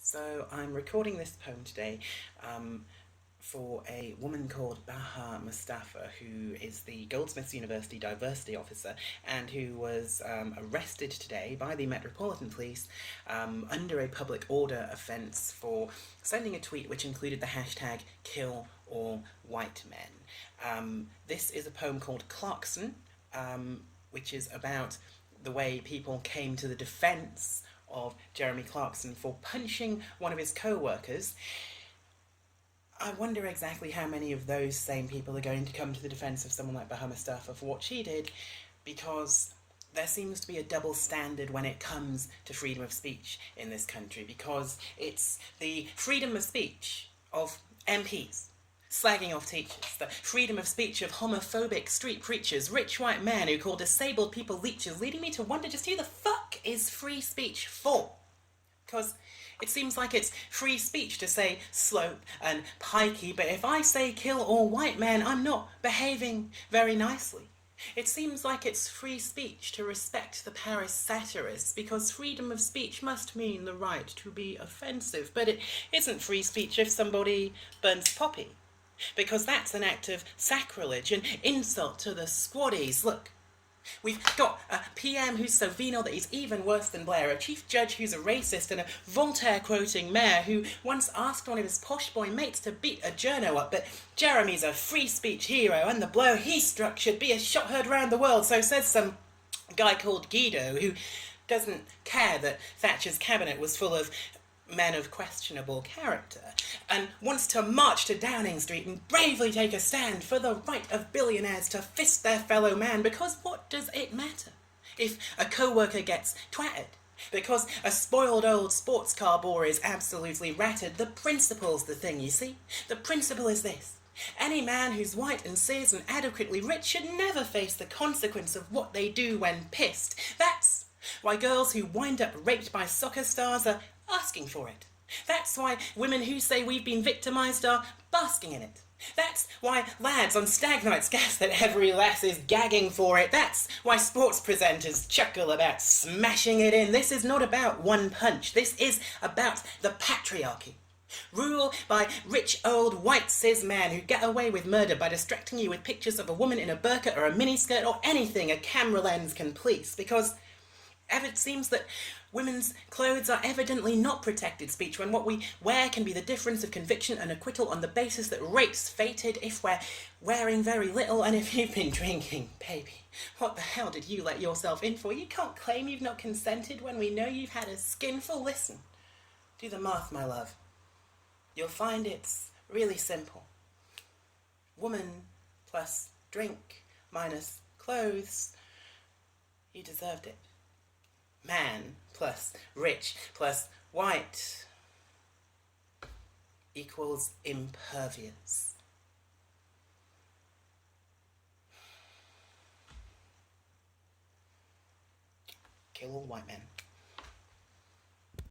So I'm recording this poem today for a woman called Baha Mustafa, who is the Goldsmiths University Diversity Officer and who was arrested today by the Metropolitan Police under a public order offence for sending a tweet which included the hashtag Kill All White Men. This is a poem called Clarkson, which is about the way people came to the defence of Jeremy Clarkson for punching one of his co-workers. I wonder exactly how many of those same people are going to come to the defence of someone like Baha Mustafa for what she did, because there seems to be a double standard when it comes to freedom of speech in this country, because it's the freedom of speech of MPs slagging off teachers, the freedom of speech of homophobic street preachers, rich white men who call disabled people leeches, leading me to wonder just who the fuck is free speech for? Because it seems like it's free speech to say slope and pikey, but if I say kill all white men, I'm not behaving very nicely. It seems like it's free speech to respect the Paris satirists, because freedom of speech must mean the right to be offensive, but it isn't free speech if somebody burns poppy, because that's an act of sacrilege, an insult to the squaddies. Look, we've got a PM who's so venal that he's even worse than Blair, a chief judge who's a racist, and a Voltaire-quoting mayor who once asked one of his posh boy mates to beat a journo up, but Jeremy's a free speech hero, and the blow he struck should be a shot heard round the world, so says some guy called Guido, who doesn't care that Thatcher's cabinet was full of men of questionable character, and wants to march to Downing Street and bravely take a stand for the right of billionaires to fist their fellow man, because what does it matter if a co-worker gets twatted? Because a spoiled old sports car bore is absolutely ratted. The principle's the thing, you see. The principle is this: any man who's white and cis and adequately rich should never face the consequence of what they do when pissed. That's why girls who wind up raped by soccer stars are asking for it. That's why women who say we've been victimised are basking in it. That's why lads on stag nights guess that every lass is gagging for it. That's why sports presenters chuckle about smashing it in. This is not about one punch. This is about the patriarchy. Rule by rich old white cis men who get away with murder by distracting you with pictures of a woman in a burqa or a miniskirt or anything a camera lens can police, because it seems that women's clothes are evidently not protected speech when what we wear can be the difference of conviction and acquittal on the basis that rape's fated if we're wearing very little. And if you've been drinking, baby, what the hell did you let yourself in for? You can't claim you've not consented when we know you've had a skinful. Listen, do the math, my love. You'll find it's really simple. Woman plus drink minus clothes. You deserved it. Man plus rich plus white equals impervious. Kill all white men.